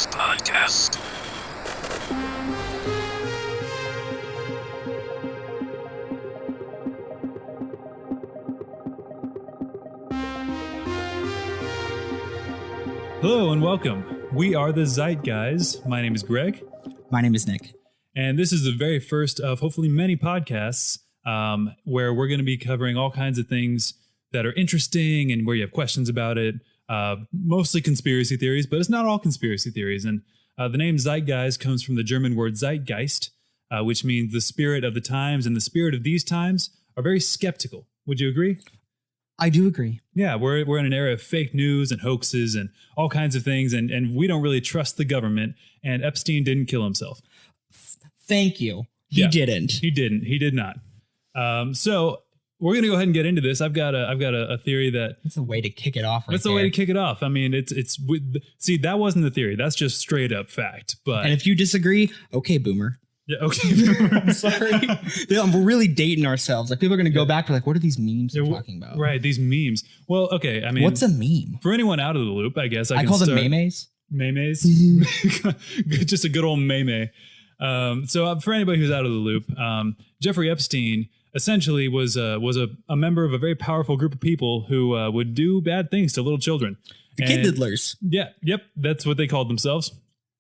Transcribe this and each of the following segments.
ZEITGUYS podcast. Hello and welcome. We are the ZEITGUYS. My name is Greg. My name is Nick. And this is the very first of hopefully many podcasts where we're going to be covering all kinds of things that are interesting and where you have questions about it. Mostly conspiracy theories, but it's not all conspiracy theories. And the name ZEITGUYS comes from the German word Zeitgeist, which means the spirit of the times. And the spirit of these times are very skeptical. Would you agree? I do agree. Yeah, we're in an era of fake news and hoaxes and all kinds of things. And we don't really trust the government. And Epstein didn't kill himself. Thank you. He didn't. He didn't. He did not. So we're going to go ahead and get into this. I've got a theory that That's a way to kick it off. that's a way to kick it off. I mean, see, that wasn't the theory. That's just straight up fact. But And if you disagree, okay, boomer. yeah, okay. I'm sorry. We're really dating ourselves. Like people are going to go back to like, what are these memes you're talking about? Right, these memes. Well, okay. I mean, What's a meme? for anyone out of the loop? I guess I can call them start- memes. Memes. Just a good old meme. So for anybody who's out of the loop, Jeffrey Epstein essentially was a member of a very powerful group of people who would do bad things to little children. The kid diddlers. Yeah, yep, that's what they called themselves.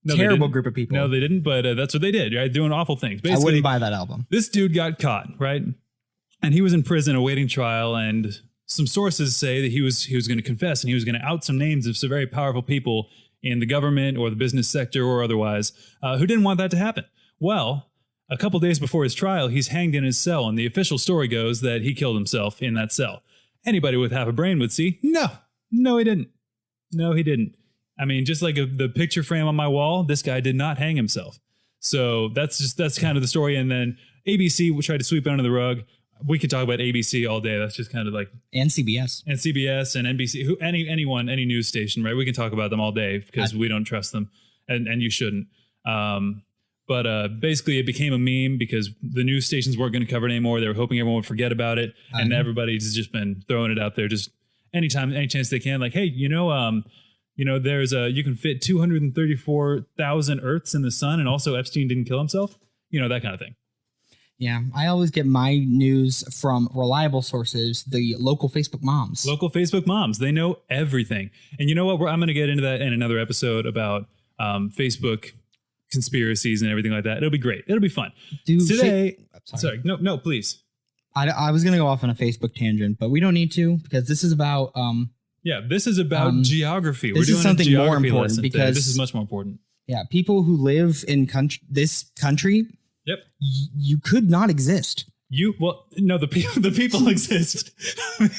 No, they Terrible didn't. group of people. No, they didn't, but that's what they did, right? Doing awful things. I Basically, wouldn't buy that album. this dude got caught, right? And he was in prison awaiting trial, and some sources say that he was going to confess and he was going to out some names of some very powerful people in the government or the business sector or otherwise who didn't want that to happen. Well, a couple days before his trial, he's hanged in his cell, and the official story goes that he killed himself in that cell. Anybody with half a brain would see, no, he didn't. No, he didn't. I mean, just like the picture frame on my wall, this guy did not hang himself. So that's kind of the story. And then ABC tried to sweep it under the rug. We could talk about ABC all day. That's just kind of like, And CBS. and CBS and NBC, any news station, right? We can talk about them all day because we don't trust them, and you shouldn't. But basically, it became a meme because the news stations weren't going to cover it anymore. They were hoping everyone would forget about it, and everybody's just been throwing it out there just any chance they can. Like, hey, there's you can fit 234,000 Earths in the sun, and also Epstein didn't kill himself. That kind of thing. Yeah, I always get my news from reliable sources, the local Facebook moms. Local Facebook moms, they know everything. And you know what? I'm going to get into that in another episode about Facebook conspiracies and everything like that. It'll be great. It'll be fun. Today, sorry. No, please. I was going to go off on a Facebook tangent, but we don't need to because this is about... this is about geography. This is something more important because this is much more important. Yeah, people who live in this country... Yep. You could not exist. No, the people exist.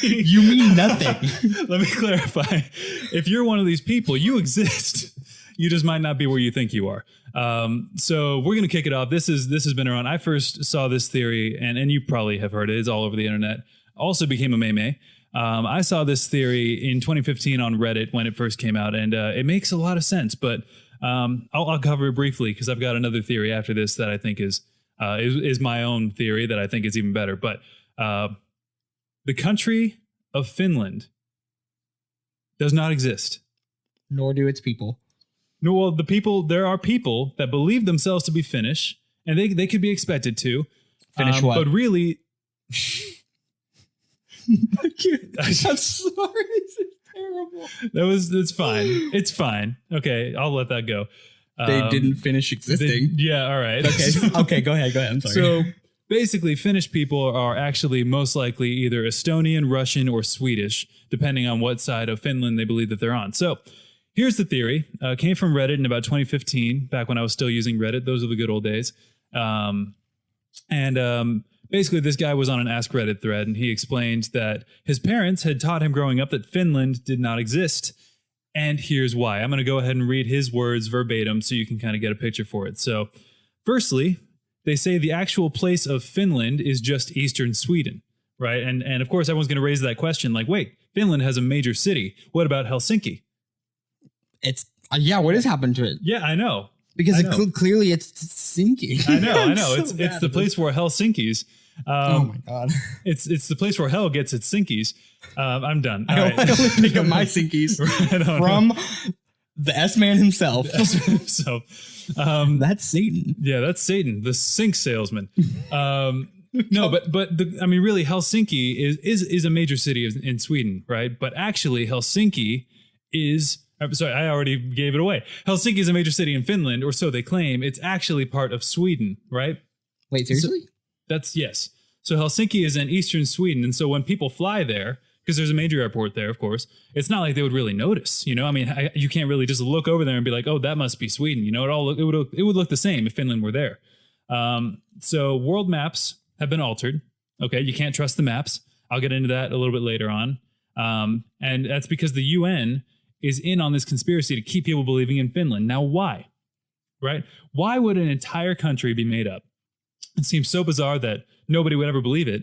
You mean nothing. Let me clarify. If you're one of these people, you exist. You just might not be where you think you are. So we're going to kick it off. This has been around. I first saw this theory, and you probably have heard it. It's all over the internet. Also became a meme. I saw this theory in 2015 on Reddit when it first came out, and it makes a lot of sense. But I'll cover it briefly because I've got another theory after this that I think is my own theory that I think is even better. But the country of Finland does not exist. Nor do its people. No, well, there are people that believe themselves to be Finnish, and they could be expected to. Finish what? But really... I'm sorry. This is terrible. It's fine. It's fine. Okay, I'll let that go. They didn't finish existing. All right. Okay. Okay, go ahead. I'm sorry. So basically, Finnish people are actually most likely either Estonian, Russian, or Swedish, depending on what side of Finland they believe that they're on. So here's the theory. Came from Reddit in about 2015, back when I was still using Reddit. Those are the good old days. Basically, this guy was on an Ask Reddit thread, and he explained that his parents had taught him growing up that Finland did not exist. And here's why. I'm going to go ahead and read his words verbatim so you can kind of get a picture for it. So, firstly, they say the actual place of Finland is just eastern Sweden, right? And of course, everyone's going to raise that question like, wait, Finland has a major city. What about Helsinki? It's, what has happened to it? Yeah, I know. Because clearly it's sinking. I know. It's the place where Helsinki's. Oh my God. It's the place where hell gets its sinkies. I'm done. I only pick up my sinkies from The S-Man himself. So, That's Satan. yeah, that's Satan, the sink salesman. No, but I mean, really, Helsinki is a major city in Sweden, right? But actually, Helsinki is. I'm sorry, I already gave it away. Helsinki is a major city in Finland, or so they claim. It's actually part of Sweden, right? Wait, seriously? Yes. So Helsinki is in eastern Sweden, and so when people fly there, because there's a major airport there, of course, it's not like they would really notice. You know, I mean, you can't really just look over there and be like, "Oh, that must be Sweden." You know, it would look the same if Finland were there. So world maps have been altered. Okay, you can't trust the maps. I'll get into that a little bit later on. And that's because the UN is in on this conspiracy to keep people believing in Finland. Now, why? Right? Why would an entire country be made up? It seems so bizarre that nobody would ever believe it,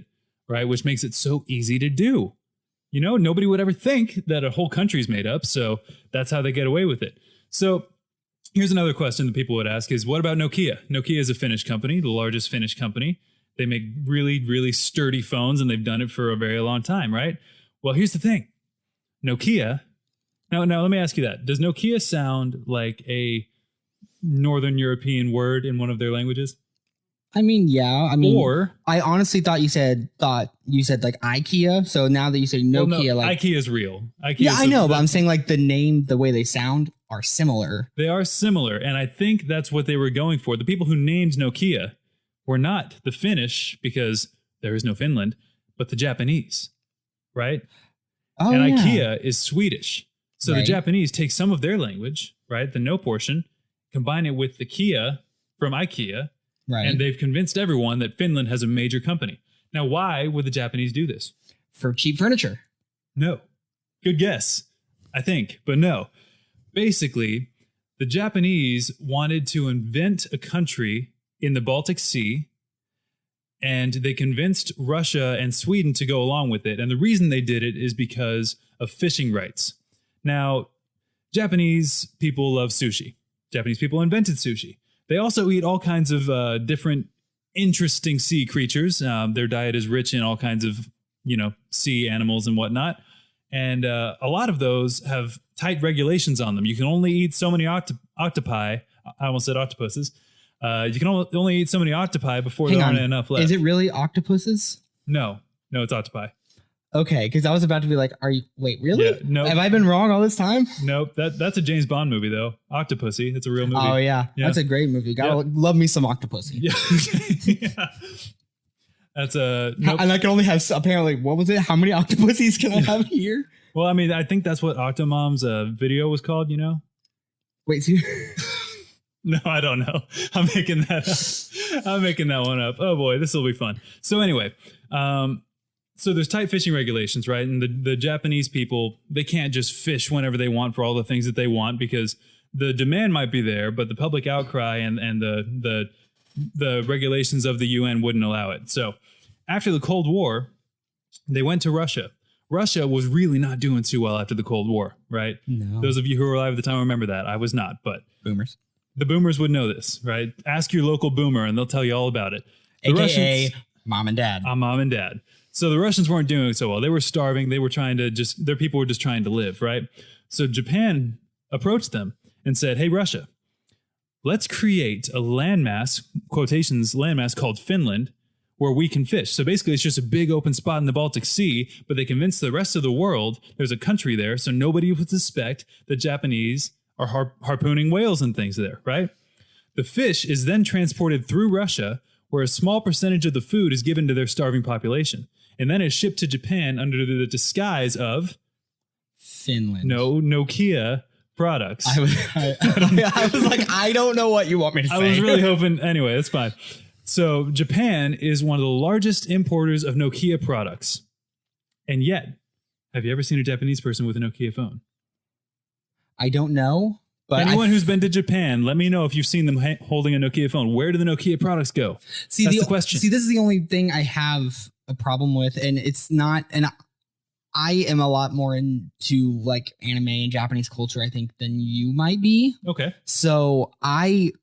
right? Which makes it so easy to do. You know, nobody would ever think that a whole country's made up, so that's how they get away with it. So here's another question that people would ask is, what about Nokia? Nokia is a Finnish company, the largest Finnish company. They make really, really sturdy phones, and they've done it for a very long time, right? Well, here's the thing. Nokia... Now, let me ask you that. Does Nokia sound like a Northern European word in one of their languages? I mean, yeah. I mean, or I honestly thought you said like IKEA. So now that you say Nokia, like IKEA is real. IKEA yeah, I know, but I'm saying like the name, the way they sound are similar. They are similar, and I think that's what they were going for. The people who named Nokia were not the Finnish, because there is no Finland, but the Japanese, right? Oh, and yeah. IKEA is Swedish. So Right. the Japanese take some of their language, right, the no portion, combine it with the Kia from IKEA, Right. and they've convinced everyone that Finland has a major company. Now, why would the Japanese do this? For cheap furniture. No. Good guess, I think, but no. Basically, the Japanese wanted to invent a country in the Baltic Sea, and they convinced Russia and Sweden to go along with it. And the reason they did it is because of fishing rights. Now, Japanese people love sushi. Japanese people invented sushi. They also eat all kinds of different interesting sea creatures. Their diet is rich in all kinds of, sea animals and whatnot. And a lot of those have tight regulations on them. You can only eat so many octopi. I almost said octopuses. You can only eat so many octopi before there aren't enough left. Is it really octopuses? No, it's octopi. Okay, because I was about to be like, wait, really? Yeah, no. Have I been wrong all this time? Nope. That's a James Bond movie, though. Octopussy. It's a real movie. Oh, yeah. That's a great movie. Gotta love me some Octopussy. Yeah. Yeah. That's a... Nope. And I can only have, apparently, what was it? How many Octopussies can I have here? Well, I mean, I think that's what Octomom's video was called, Wait, see? No, I don't know. I'm making that up. I'm making that one up. Oh, boy, this will be fun. So anyway... So there's tight fishing regulations, right? And the Japanese people, they can't just fish whenever they want for all the things that they want, because the demand might be there, but the public outcry and the regulations of the UN wouldn't allow it. So after the Cold War, they went to Russia. Russia was really not doing too well after the Cold War, right? No. Those of you who were alive at the time remember that. I was not, but Boomers. the boomers would know this, right? Ask your local boomer and they'll tell you all about it. The AKA mom and dad. Mom and dad. So the Russians weren't doing so well. They were starving. They were their people were just trying to live, right? So Japan approached them and said, hey, Russia, let's create a landmass, quotations, landmass called Finland, where we can fish. So basically it's just a big open spot in the Baltic Sea, but they convinced the rest of the world there's a country there, so nobody would suspect the Japanese are harpooning whales and things there, right? The fish is then transported through Russia, where a small percentage of the food is given to their starving population. And then is shipped to Japan under the disguise of Finland. No, Nokia products. I was like, I don't know what you want me to say. I was really hoping. Anyway, it's fine. So Japan is one of the largest importers of Nokia products. And yet, have you ever seen a Japanese person with a Nokia phone? I don't know. But anyone who's been to Japan, let me know if you've seen them holding a Nokia phone. Where do the Nokia products go? That's the question. See, this is the only thing I have a problem with, and it's not. And I am a lot more into like anime and Japanese culture, I think, than you might be. Okay. So I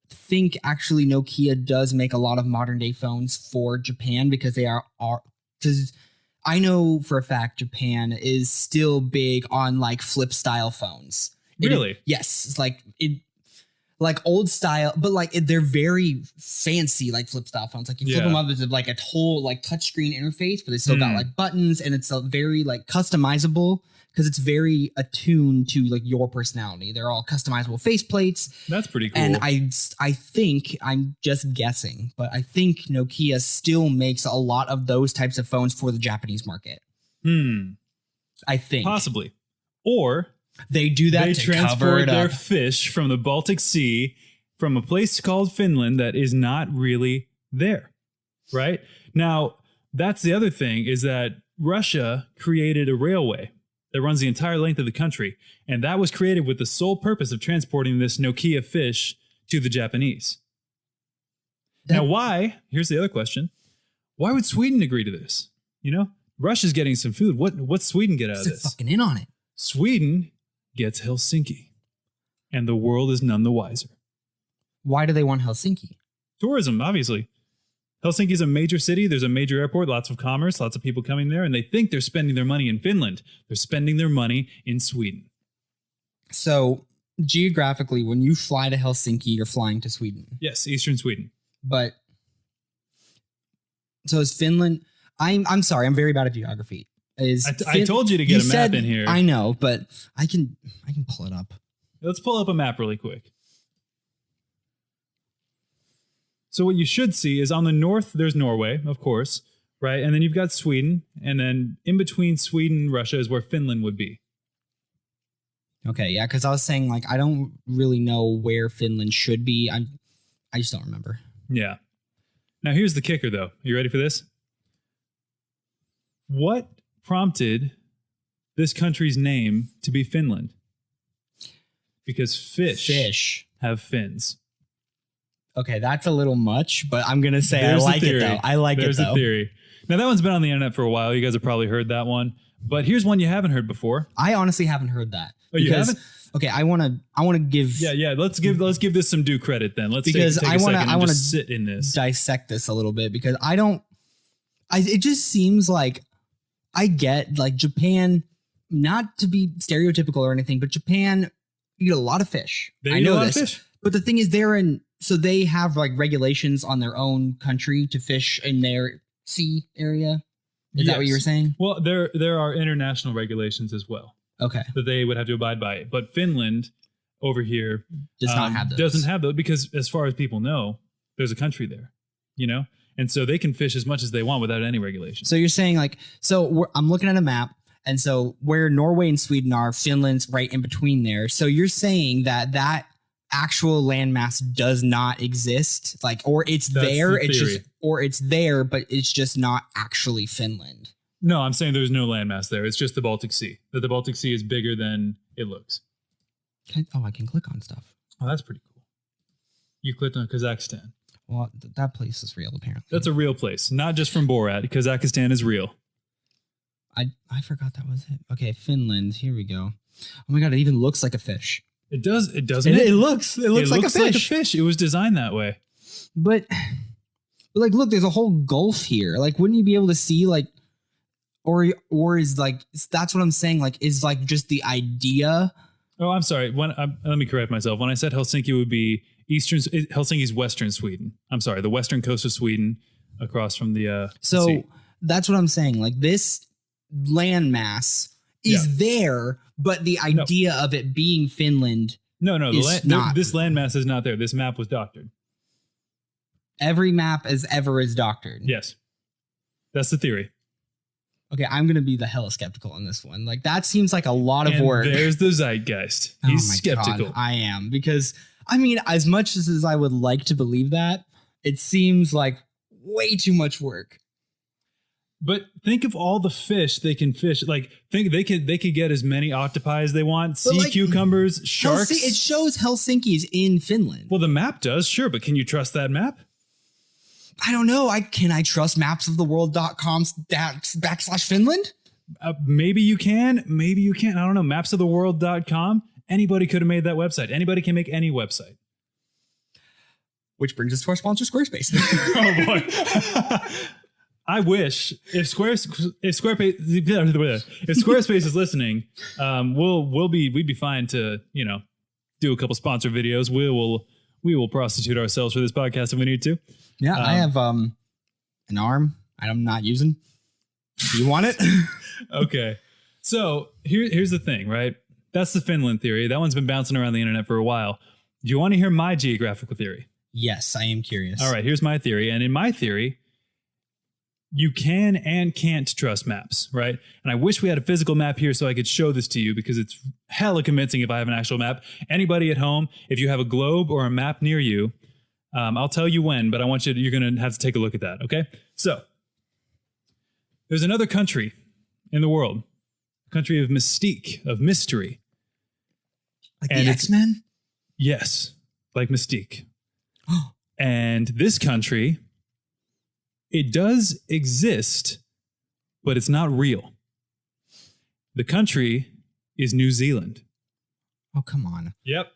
think actually Nokia does make a lot of modern day phones for Japan, because they are because I know for a fact Japan is still big on like flip style phones. Really? Yes. It's like old style, but like they're very fancy, like flip style phones. Like you flip them up, it's like a whole like touchscreen interface, but they still got like buttons, and it's a very like customizable because it's very attuned to like your personality. They're all customizable faceplates. That's pretty cool. And I think, I'm just guessing, but I think Nokia still makes a lot of those types of phones for the Japanese market. I think possibly, or they do that. They to transport cover it their up. fish from the Baltic Sea from a place called Finland that is not really there. Right? Now, that's the other thing, is that Russia created a railway that runs the entire length of the country. And that was created with the sole purpose of transporting this Nokia fish to the Japanese. Now, why? Here's the other question. Why would Sweden agree to this? You know, Russia's getting some food. What's Sweden get out of They're this? fucking in on it. Sweden gets Helsinki, and the world is none the wiser. Why do they want Helsinki? Tourism, obviously. Helsinki is a major city. There's a major airport, lots of commerce, lots of people coming there, and they think they're spending their money in Finland. They're spending their money in Sweden. So geographically, when you fly to Helsinki, you're flying to Sweden. Yes, eastern Sweden. But so is Finland? I'm sorry, I'm very bad at geography. I told you to get a map in here. I know, but I can pull it up. Let's pull up a map really quick. So what you should see is on the north, there's Norway, of course, right? And then you've got Sweden. And then in between Sweden and Russia is where Finland would be. Okay, yeah, because I was saying, like, I don't really know where Finland should be. I just don't remember. Yeah. Now, here's the kicker, though. Are you ready for this? What prompted this country's name to be Finland? Because fish have fins. Okay, that's a little much, but I'm going to say There's I like it, though. I like There's it, though. a theory. Now, that one's been on the internet for a while. You guys have probably heard that one. But here's one you haven't heard before. I honestly haven't heard that. Oh, you haven't? Okay, I want to give. Yeah. Let's give this some due credit then. Let's take a second and just sit in this. Dissect this a little bit, because it just seems like I get, like, Japan, not to be stereotypical or anything, but Japan eat a lot of fish. They eat a lot of fish. But the thing is, so they have like regulations on their own country to fish in their sea area. Is that what you were saying? Well, there are international regulations as well. Okay. That they would have to abide by. But Finland over here does not have those. Doesn't have those, because as far as people know, there's a country there, you know? And so they can fish as much as they want without any regulation. So you're saying, like, I'm looking at a map, and so where Norway and Sweden are, Finland's right in between there. So you're saying that actual landmass does not exist, like, or it's there, it's there, but it's just not actually Finland. No, I'm saying there's no landmass there. It's just the Baltic Sea. That the Baltic Sea is bigger than it looks. I can click on stuff. Oh, that's pretty cool. You clicked on Kazakhstan. Well, that place is real, apparently. That's a real place, not just from Borat. Kazakhstan is real. I forgot that was it. Okay, Finland. Here we go. Oh my god, it even looks like a fish. It does. It doesn't. It looks like a fish. It was designed that way. But like, look, there's a whole gulf here. Like, wouldn't you be able to see, like, or is, like, that's what I'm saying. Like, is, like, just the idea. Oh, I'm sorry. Let me correct myself. When I said Helsinki would be Helsinki's western Sweden. I'm sorry, the western coast of Sweden, across from the. So sea. That's what I'm saying. Like, this landmass is there, but the idea of it being Finland. No, this landmass is not there. This map was doctored. Every map is doctored. Yes, that's the theory. Okay, I'm going to be the hella skeptical on this one. Like, that seems like a lot of work. There's the ZEITGUYS. He's skeptical. God, I am, because, I mean, as much as I would like to believe that, it seems like way too much work. But think of all the fish they can fish. Like, think they could get as many octopi as they want, sea cucumbers, sharks. It shows Helsinki's in Finland. Well, the map does, sure, but can you trust that map? I don't know. Can I trust mapsoftheworld.com / Finland? Maybe you can. Maybe you can't. I don't know. Mapsoftheworld.com. Anybody could have made that website. Anybody can make any website. Which brings us to our sponsor, Squarespace. Oh, boy. I wish if Squarespace is listening, we'd be fine to do a couple sponsor videos. We will prostitute ourselves for this podcast if we need to. Yeah, I have an arm I'm not using. Do you want it? Okay, so here's the thing, right? That's the Finland theory. That one's been bouncing around the internet for a while. Do you want to hear my geographical theory? Yes, I am curious. All right, here's my theory. And in my theory, you can and can't trust maps, right? And I wish we had a physical map here so I could show this to you because it's hella convincing if I have an actual map. Anybody at home, if you have a globe or a map near you, I'll tell you when, but you're going to have to take a look at that, okay? So, there's another country in the world, a country of mystique, of mystery. Like the X-Men? Yes, like Mystique. And this country, it does exist, but it's not real. The country is New Zealand. Oh, come on. Yep.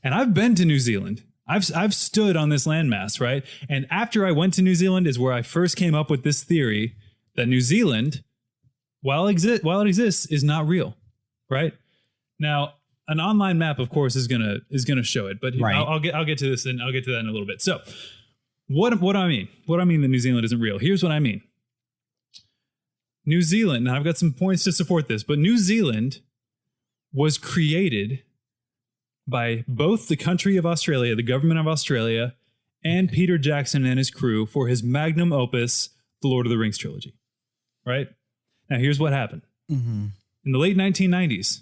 And I've been to New Zealand. I've stood on this landmass, right? And after I went to New Zealand is where I first came up with this theory that New Zealand, while it exists, is not real, right? Now, an online map, of course, is gonna show it, but right. I'll get to this and I'll get to that in a little bit. So, what do I mean? What do I mean that New Zealand isn't real? Here's what I mean. New Zealand, and I've got some points to support this, but New Zealand was created by both the country of Australia, the government of Australia, and Peter Jackson and his crew for his magnum opus, the Lord of the Rings trilogy. Right? Now, here's what happened. Mm-hmm. In the late 1990s,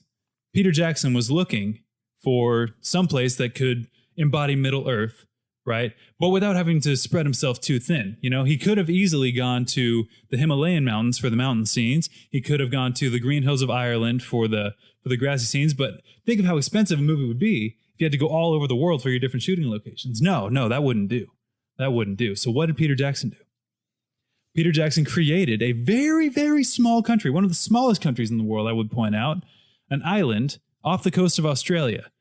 Peter Jackson was looking for someplace that could embody Middle Earth, right? But without having to spread himself too thin. He could have easily gone to the Himalayan mountains for the mountain scenes. He could have gone to the Green Hills of Ireland for the grassy scenes. But think of how expensive a movie would be if you had to go all over the world for your different shooting locations. No, that wouldn't do. That wouldn't do. So what did Peter Jackson do? Peter Jackson created a very, very small country, one of the smallest countries in the world, I would point out, an island off the coast of Australia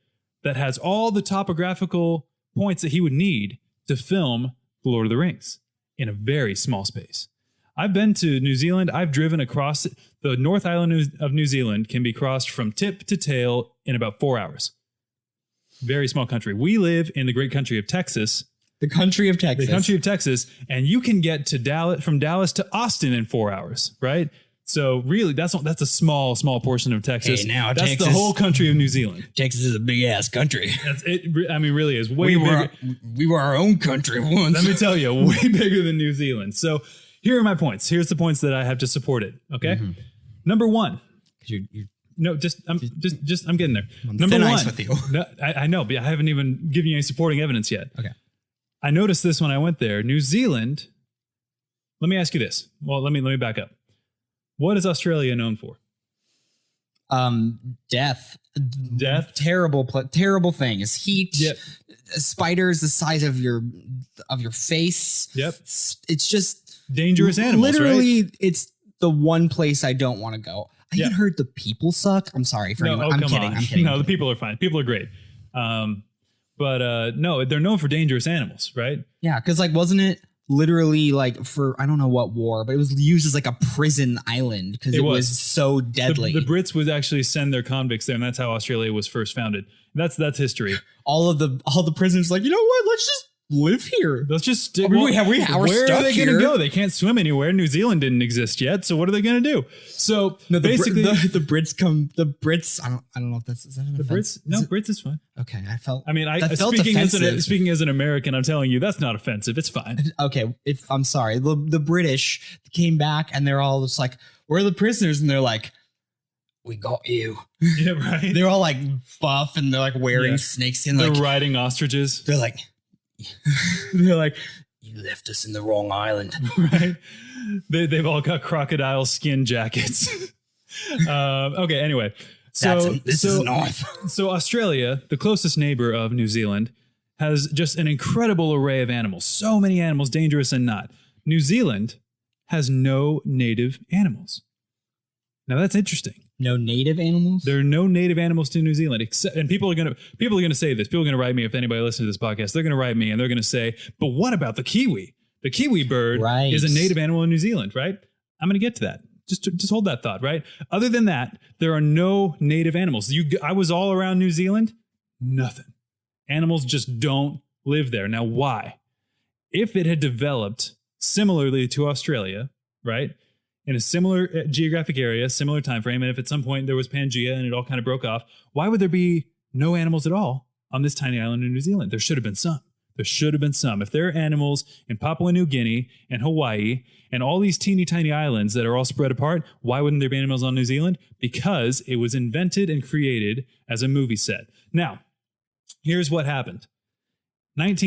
that has all the topographical points that he would need to film The Lord of the Rings in a very small space. I've been to New Zealand. I've driven across the North Island of New Zealand, can be crossed from tip to tail in about 4 hours. Very small country. We live in the great country of Texas. The country of Texas. The country of Texas. And you can get to from Dallas to Austin in 4 hours, right? So really, that's a small portion of Texas. Hey, now that's Texas, the whole country of New Zealand. Texas is a big ass country. Really is way bigger. We were our own country once. Let me tell you, way bigger than New Zealand. So here are my points. Here's the points that I have to support it. Okay, Number one. I'm getting there. Number one. Ice with you. No, I know, but I haven't even given you any supporting evidence yet. Okay. I noticed this when I went there. New Zealand. Let me ask you this. Well, let me back up. What is Australia known for? Death. Terrible things. Heat. Yep. Spiders the size of your face. Yep. It's just dangerous animals. Literally, right? It's the one place I don't want to go. I even heard the people suck. I'm sorry for anyone. I'm kidding. No, the people are fine. People are great. But no, they're known for dangerous animals, right? Yeah, because wasn't it literally for I don't know what war, but it was used as a prison island because it was so deadly. The Brits would actually send their convicts there, and that's how Australia was first founded. That's history. All the prisoners you know what? Let's just live here. Let's just stick. We're where stuck are they here. going to go? They can't swim anywhere. New Zealand didn't exist yet, so what are they going to do? So basically, the Brits come. The Brits. I don't know if that's is that an offense? Brits. No, Brits is fine. Okay, I felt. I mean, speaking as an American, I'm telling you that's not offensive. It's fine. Okay, I'm sorry. The British came back and they're all just "Where are the prisoners?" And they're like, "We got you." Yeah, right. They're all buff and they're wearing snakeskin. They're riding ostriches. They're they're you left us in the wrong island. Right. They've all got crocodile skin jackets. Okay. Anyway, this is north. So Australia, the closest neighbor of New Zealand, has just an incredible array of animals. So many animals, dangerous and not. New Zealand has no native animals. Now that's interesting. No native animals? There are no native animals to New Zealand, and people are gonna say this. People are gonna write me if anybody listens to this podcast. They're gonna write me and they're gonna say, "But what about the kiwi? The kiwi bird Right. is a native animal in New Zealand, right? I'm going to get to that. Just hold that thought, right? Other than that, there are no native animals. I was all around New Zealand. Nothing. Animals just don't live there. Now, why? If it had developed similarly to Australia, right, in a similar geographic area, similar time frame, and if at some point there was Pangea and it all kind of broke off, why would there be no animals at all on this tiny island in New Zealand? There should have been some. There should have been some. If there are animals in Papua New Guinea and Hawaii and all these teeny tiny islands that are all spread apart, why wouldn't there be animals on New Zealand? Because it was invented and created as a movie set. Now, here's what happened. Late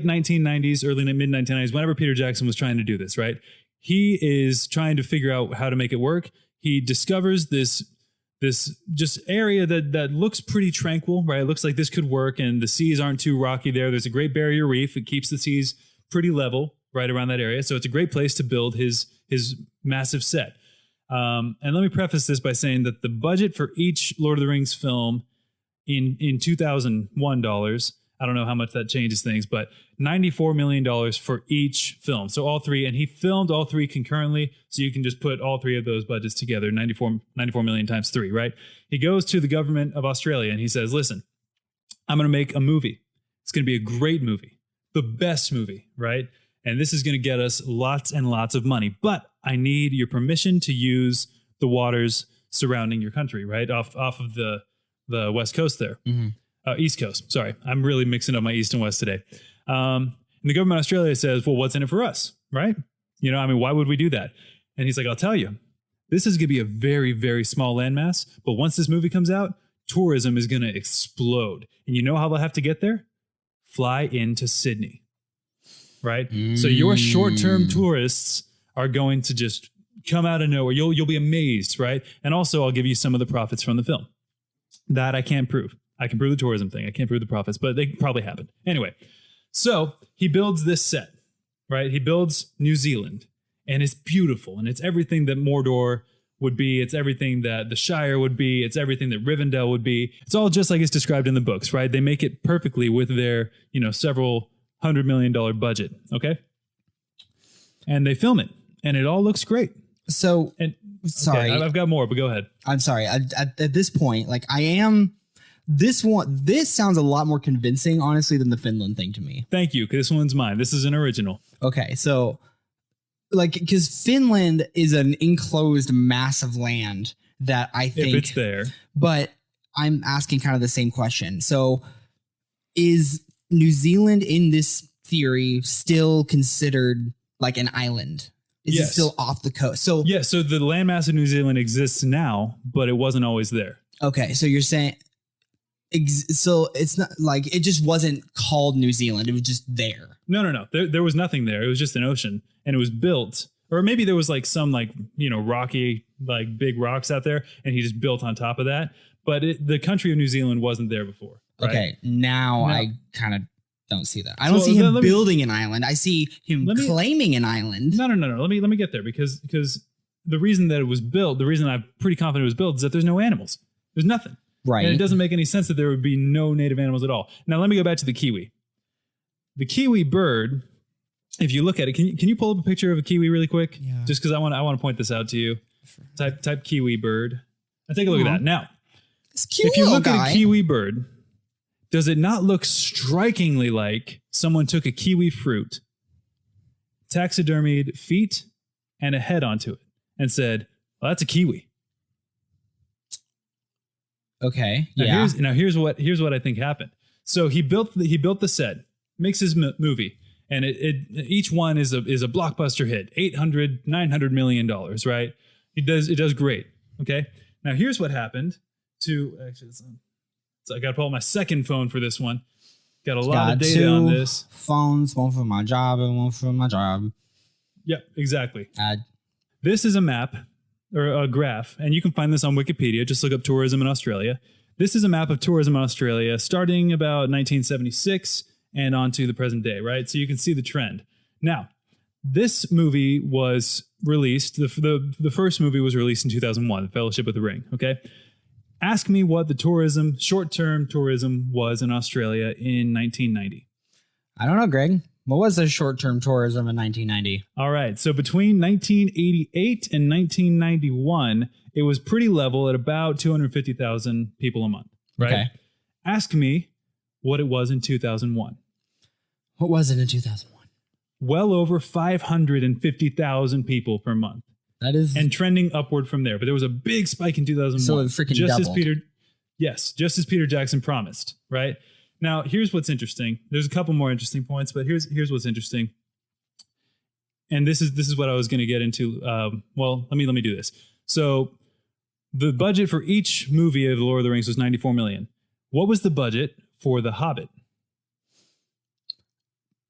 1990s, early mid 1990s, whenever Peter Jackson was trying to do this, right? He is trying to figure out how to make it work. He discovers this just area that looks pretty tranquil, right? It looks like this could work, and the seas aren't too rocky there. There's a great barrier reef. It keeps the seas pretty level right around that area. So it's a great place to build his massive set. And let me preface this by saying that the budget for each Lord of the Rings film in 2001 dollars, I don't know how much that changes things, but $94 million for each film. So all three, and he filmed all three concurrently. So you can just put all three of those budgets together, 94 million times three, right? He goes to the government of Australia and he says, listen, I'm going to make a movie. It's going to be a great movie, the best movie, right? And this is going to get us lots and lots of money, but I need your permission to use the waters surrounding your country, right? Off of the West Coast there. Mm-hmm. East Coast. Sorry. I'm really mixing up my East and West today. And the government of Australia says, well, what's in it for us? Right? You know, I mean, why would we do that? And he's like, I'll tell you, this is going to be a very, very small landmass. But once this movie comes out, tourism is going to explode. And you know how they'll have to get there? Fly into Sydney. Right? So your short-term tourists are going to just come out of nowhere. You'll be amazed, right? And also, I'll give you some of the profits from the film. That I can't prove. I can prove the tourism thing. I can't prove the profits, but they probably happened. Anyway, so he builds this set, right? He builds New Zealand, and it's beautiful, and it's everything that Mordor would be. It's everything that the Shire would be. It's everything that Rivendell would be. It's all just like it's described in the books, right? They make it perfectly with their, several $100 million budget, okay? And they film it, and it all looks great. So, sorry. Okay, I've got more, but go ahead. I'm sorry. At this point, this sounds a lot more convincing, honestly, than the Finland thing to me. Thank you, because this one's mine. This is an original. Okay, so, because Finland is an enclosed mass of land that I think... If it's there. But I'm asking kind of the same question. So, is New Zealand, in this theory, still considered like an island? Is it still off the coast? So the landmass of New Zealand exists now, but it wasn't always there. Okay, so you're saying... So it's not like it just wasn't called New Zealand. It was just there. No. There was nothing there. It was just an ocean, and it was built, or maybe there was some rocky, big rocks out there, and he just built on top of that. But the country of New Zealand wasn't there before. Right? Okay, now I kind of don't see that. I don't see him building an island. I see him claiming an island. No. Let me get there because the reason that it was built, the reason I'm pretty confident it was built, is that there's no animals. There's nothing. Right. And it doesn't make any sense that there would be no native animals at all. Now, let me go back to the kiwi. The kiwi bird, if you look at it, can you pull up a picture of a kiwi really quick? Yeah. Just because I want to point this out to you. Type kiwi bird. Now take a look at that. Now, if you look at a kiwi bird, does it not look strikingly like someone took a kiwi fruit, taxidermied feet and a head onto it, and said, well, that's a kiwi? Okay. Here's what I think happened. So he built the set, makes his movie, and each one is a blockbuster hit, $800-900 million, right? It does great. Okay. Now here's what happened to actually. So I got to pull out my second phone for this one. Got a lot of data on this. Phones, one for my job and one for my job. Yep, exactly. This is a map. Or a graph, and you can find this on Wikipedia. Just look up tourism in Australia. This is a map of tourism in Australia starting about 1976 and on to the present day, right? So you can see the trend. Now, this movie was released, the first movie was released in 2001, The Fellowship of the Ring, okay? Ask me what the short-term tourism was in Australia in 1990. I don't know, Greg. What was the short-term tourism in 1990? All right. So between 1988 and 1991, it was pretty level at about 250,000 people a month. Right. Okay. Ask me what it was in 2001. What was it in 2001? Well over 550,000 people per month. That is... And trending upward from there. But there was a big spike in 2001. So it freaking doubled. Just as Peter Jackson promised, right? Now, here's what's interesting. There's a couple more interesting points, but here's what's interesting. And this is what I was going to get into. Well, let me do this. So the budget for each movie of The Lord of the Rings was $94 million. What was the budget for The Hobbit?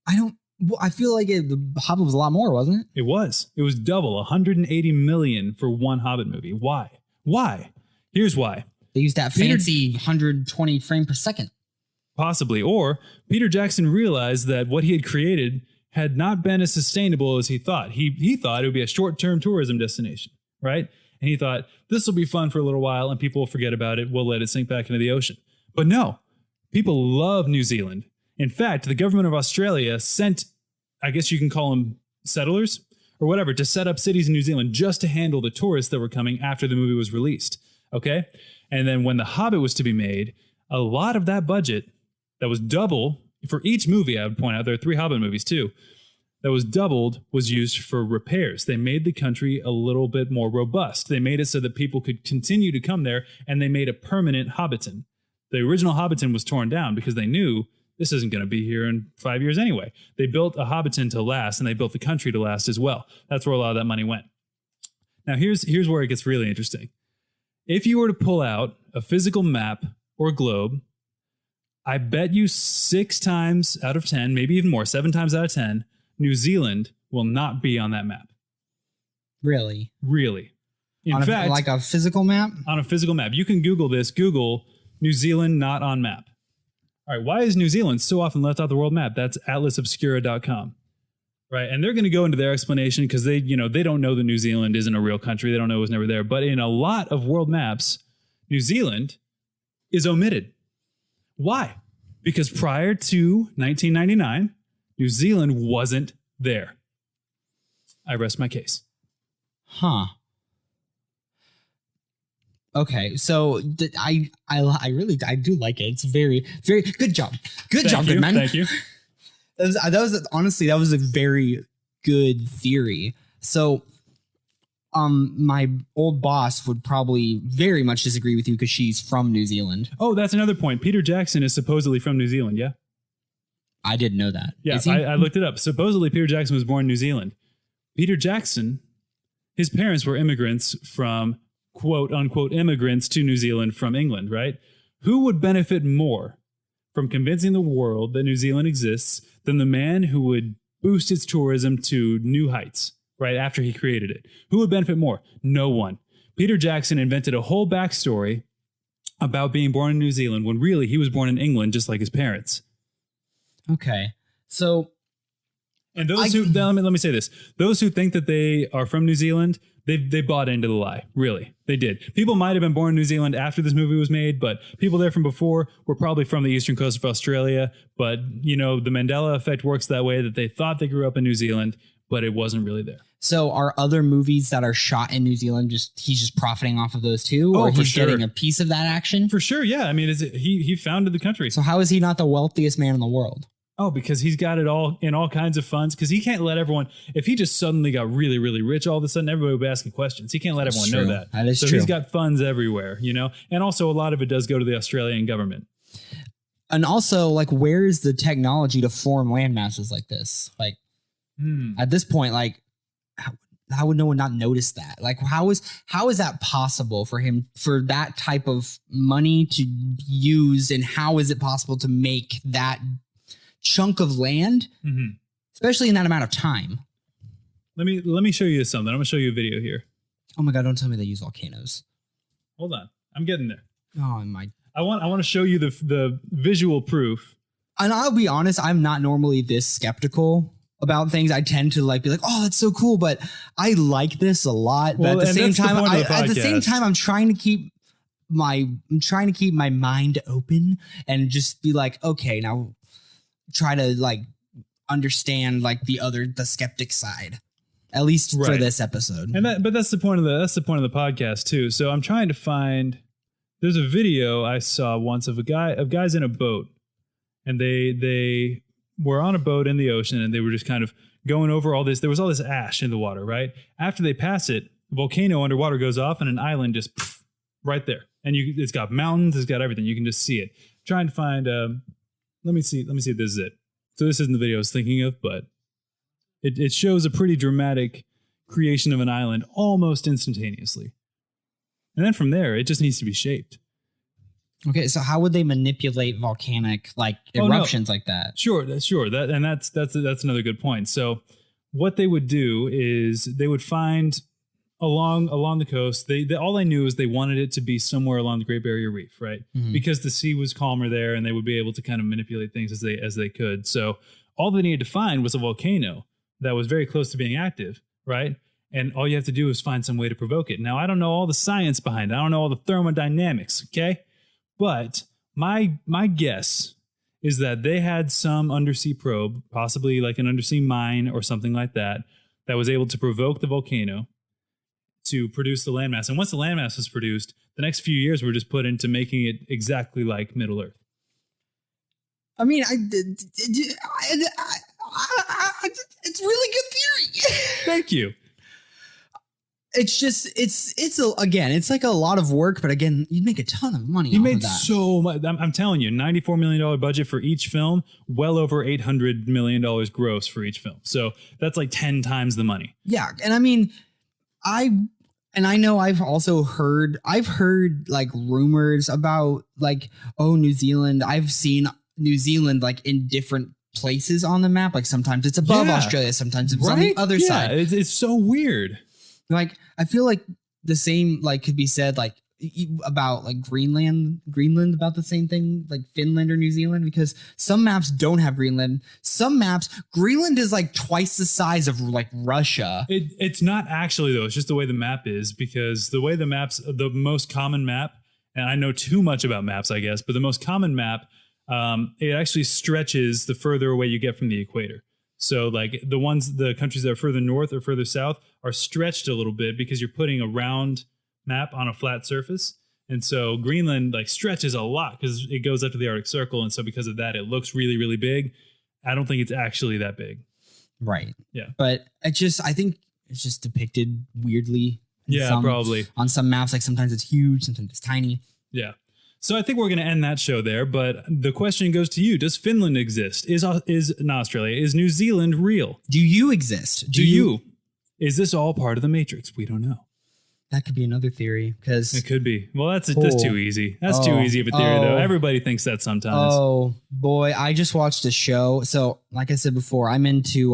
I feel like The Hobbit was a lot more, wasn't it? It was. It was double, $180 million for one Hobbit movie. Why? Here's why. They used that fancy 120 frame per second. Possibly. Or Peter Jackson realized that what he had created had not been as sustainable as he thought. He thought it would be a short-term tourism destination, right? And he thought, this will be fun for a little while and people will forget about it. We'll let it sink back into the ocean. But no, people love New Zealand. In fact, the government of Australia sent, I guess you can call them settlers or whatever, to set up cities in New Zealand just to handle the tourists that were coming after the movie was released. Okay? And then when The Hobbit was to be made, a lot of that budget that was double for each movie, I would point out, there are 3 Hobbit movies too, that was doubled was used for repairs. They made the country a little bit more robust. They made it so that people could continue to come there, and they made a permanent Hobbiton. The original Hobbiton was torn down because they knew this isn't going to be here in 5 years anyway. They built a Hobbiton to last, and they built the country to last as well. That's where a lot of that money went. Now, here's where it gets really interesting. If you were to pull out a physical map or globe, I bet you 6 times out of 10, maybe even more, 7 times out of 10, New Zealand will not be on that map. Really? Really. In fact, like a physical map? On a physical map. You can Google this. Google New Zealand not on map. All right, why is New Zealand so often left off the world map? That's atlasobscura.com. Right, and they're going to go into their explanation because they don't know that New Zealand isn't a real country. They don't know it was never there. But in a lot of world maps, New Zealand is omitted. Why? Because prior to 1999, New Zealand wasn't there. I rest my case. Huh. Okay, so I do like it. It's very good job. Good job, good man. Thank you. That was honestly a very good theory. So, my old boss would probably very much disagree with you because she's from New Zealand. Oh, that's another point. Peter Jackson is supposedly from New Zealand. Yeah, I didn't know that. Yeah, I looked it up. Supposedly, Peter Jackson was born in New Zealand. Peter Jackson, his parents were immigrants from quote unquote immigrants to New Zealand from England. Right? Who would benefit more from convincing the world that New Zealand exists than the man who would boost its tourism to new heights right after he created it? Who would benefit more? No one. Peter Jackson invented a whole backstory about being born in New Zealand when really he was born in England just like his parents. Okay. So, and those let me say this. Those who think that they are from New Zealand, they bought into the lie. Really. They did. People might have been born in New Zealand after this movie was made, but people there from before were probably from the eastern coast of Australia. But, the Mandela effect works that way, that they thought they grew up in New Zealand, but it wasn't really there. So are other movies that are shot in New Zealand he's just profiting off of those too? Or he's getting a piece of that action? For sure, yeah. I mean, he founded the country. So how is he not the wealthiest man in the world? Oh, because he's got it all in all kinds of funds. Because he can't let everyone, if he just suddenly got really, really rich, all of a sudden everybody would be asking questions. He can't let everyone know that. That is true. So he's got funds everywhere, and also a lot of it does go to the Australian government. And also, like, where is the technology to form land masses like this? Like, at this point, like, how would no one not notice that? Like, how is that possible for that type of money to use? And how is it possible to make that chunk of land, especially in that amount of time? Let me show you something. I'm going to show you a video here. Oh my God, don't tell me they use volcanoes. Hold on. I'm getting there. Oh my. I want to show you the visual proof. And I'll be honest, I'm not normally this skeptical about things. I tend to be like, oh, that's so cool, but I like this a lot. But at the same time, I'm trying to keep my mind open and just be like, okay, now try to understand like the skeptic side, at least for Right. this episode. But that's the point of the podcast too. So I'm trying to find. There's a video I saw once of guys in a boat, and they were on a boat in the ocean, and they were just kind of going over all this. There was all this ash in the water, right? After they pass it, the volcano underwater goes off, and an island just right there. And it's got mountains, it's got everything. You can just see it. Trying to find. Let me see if this is it. So this isn't the video I was thinking of, but it shows a pretty dramatic creation of an island almost instantaneously. And then from there, it just needs to be shaped. Okay, so how would they manipulate volcanic like eruptions like that? Sure. That's another good point. So what they would do is they would find along the coast. All they knew is they wanted it to be somewhere along the Great Barrier Reef, right? Mm-hmm. Because the sea was calmer there, and they would be able to kind of manipulate things as they could. So all they needed to find was a volcano that was very close to being active, right? And all you have to do is find some way to provoke it. Now, I don't know all the science behind it. I don't know all the thermodynamics, okay? But my guess is that they had some undersea probe, possibly like an undersea mine or something like that was able to provoke the volcano to produce the landmass. And once the landmass was produced, the next few years were just put into making it exactly like Middle Earth. I mean, it's really good theory. Thank you. It's just, it's like a lot of work, but again, you'd make a ton of money. He made of that. so much. I'm telling you, $94 million budget for each film, well over $800 million gross for each film. So that's like 10 times the money. Yeah. And I mean, I know I've heard like rumors about like, oh, New Zealand. I've seen New Zealand like in different places on the map. Like sometimes it's above Australia, sometimes it's on the other side. It's so weird. Like I feel like the same like could be said like about like Greenland about the same thing, like Finland or New Zealand, because some maps don't have Greenland. Some maps, Greenland is like twice the size of like Russia. It's not actually though. It's just the way the map is, because the way the most common map, and I know too much about maps, I guess, but the most common map, it actually stretches the further away you get from the equator. So like the countries that are further north or further south are stretched a little bit because you're putting a round map on a flat surface. And so Greenland like stretches a lot because it goes up to the Arctic Circle. And so because of that, it looks really, really big. I don't think it's actually that big. Right. Yeah. But I think it's just depicted weirdly. Probably. On some maps, like sometimes it's huge, sometimes it's tiny. Yeah. So I think we're going to end that show there. But the question goes to you. Does Finland exist? Is not Australia? Is New Zealand real? Do you exist? Do you? Is this all part of the Matrix? We don't know. That could be another theory, because it could be. Well, that's too easy. That's too easy of a theory, though. Everybody thinks that sometimes. Oh boy, I just watched a show. So, like I said before, I'm into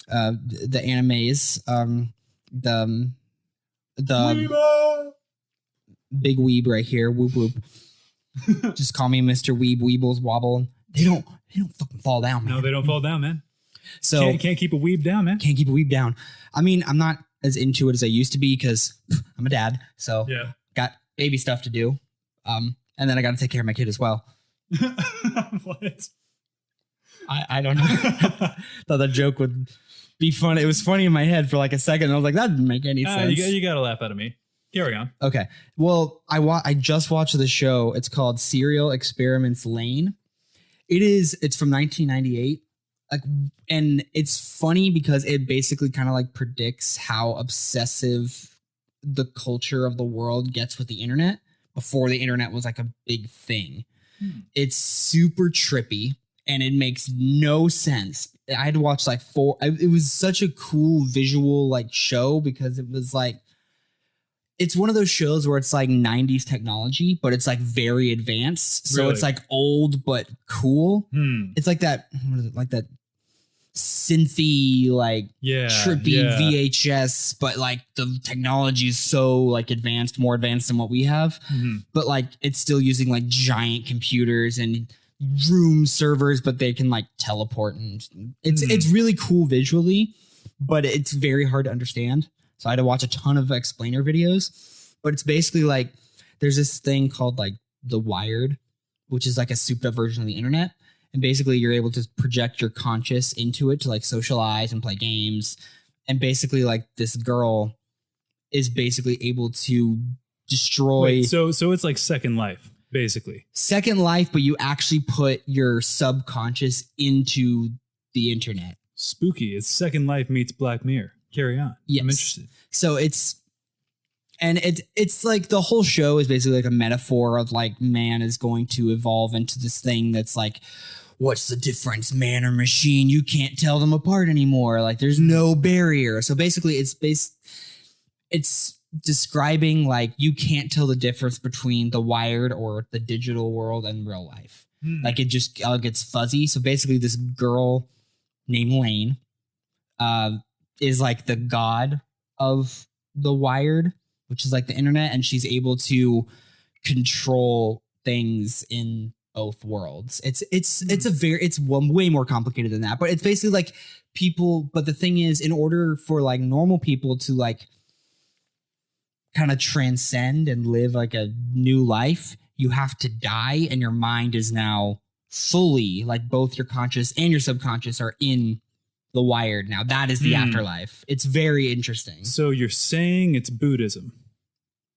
the animes. The big weeb right here. Whoop whoop. Just call me Mr. Weeb. Weebles wobble. They don't fucking fall down, man. No, they don't fall down, man. So can't keep a weeb down, man. Can't keep a weeb down. I mean, I'm not as into it as I used to be because I'm a dad. So yeah, got baby stuff to do. And then I got to take care of my kid as well. What? I don't know. Thought that joke would be funny. It was funny in my head for like a second. I was like, that didn't make any sense. You got to laugh out of me. Carry on. Okay. Well, I just watched the show. It's called Serial Experiments Lane. It's from 1998. Like, and it's funny because it basically kind of like predicts how obsessive the culture of the world gets with the internet before the internet was like a big thing. It's super trippy and it makes no sense. I had to watch like it was such a cool visual like show because it was like, it's one of those shows where it's like 90s technology, but it's like very advanced. So It's like old, but cool. It's like that, what is it? Like that synthy, like trippy VHS, but like the technology is so like advanced, more advanced than what we have. But like it's still using like giant computers and room servers, but they can like teleport, and it's really cool visually, but it's very hard to understand. So I had to watch a ton of explainer videos, but it's basically like there's this thing called like The Wired, which is like a souped up version of the internet. And basically you're able to project your conscious into it to like socialize and play games. And basically like this girl is basically able to destroy. Wait, so it's like Second Life, basically. Second Life, but you actually put your subconscious into the internet. Spooky. It's Second Life meets Black Mirror. Carry on. Yes. I'm interested. So it's like the whole show is basically like a metaphor of like man is going to evolve into this thing that's like, what's the difference, man or machine? You can't tell them apart anymore. Like there's no barrier. So basically it's describing like you can't tell the difference between the wired or the digital world and real life. Like it just gets fuzzy. So basically this girl named Lane is like the god of the wired, which is like the internet, and she's able to control things in both worlds. It's way more complicated than that, but it's basically like people. But the thing is, in order for like normal people to like kind of transcend and live like a new life, you have to die, and your mind is now fully like both your conscious and your subconscious are in the wired now. That is the afterlife. It's very interesting. So you're saying it's Buddhism?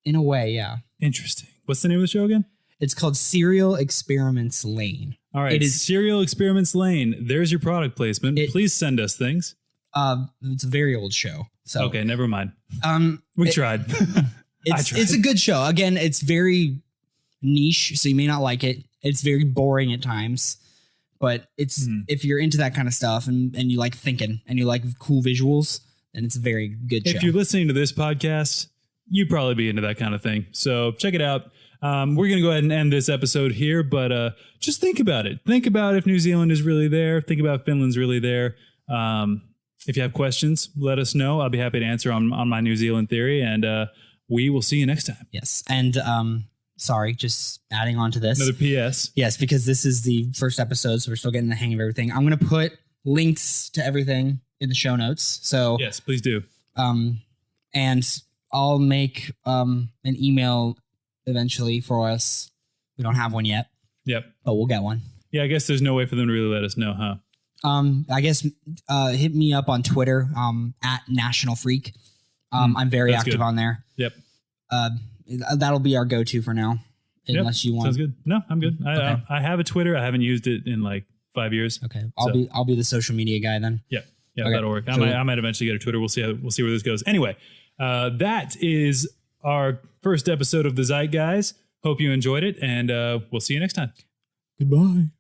In a way, yeah. Interesting. What's the name of the show again? It's called Serial Experiments Lane. All right, Serial Experiments Lane. There's your product placement. Please send us things. It's a very old show. So okay, never mind. We tried. It's a good show. Again, it's very niche, so you may not like it. It's very boring at times, but it's if you're into that kind of stuff and you like thinking and you like cool visuals, then it's a very good show. If you're listening to this podcast, you'd probably be into that kind of thing. So check it out. We're going to go ahead and end this episode here, but just think about it. Think about if New Zealand is really there. Think about Finland's really there. If you have questions, let us know. I'll be happy to answer on my New Zealand theory, and we will see you next time. Yes. And sorry, just adding on to this. Another PS. Yes, because this is the first episode, so we're still getting the hang of everything. I'm going to put links to everything in the show notes. So yes, please do. And I'll make an email eventually for us. We don't have one yet. Yep. But we'll get one. Yeah, I guess there's no way for them to really let us know, huh? I guess hit me up on Twitter at National Freak. I'm very active on there. Yep. That'll be our go-to for now, unless you want. Sounds good. No, I'm good. I have a Twitter. I haven't used it in like 5 years. Okay, I'll be the social media guy then. Yeah, okay. That'll work. I might eventually get a Twitter. We'll see where this goes. Anyway, that is our first episode of the ZEITGUYS. Hope you enjoyed it, and we'll see you next time. Goodbye.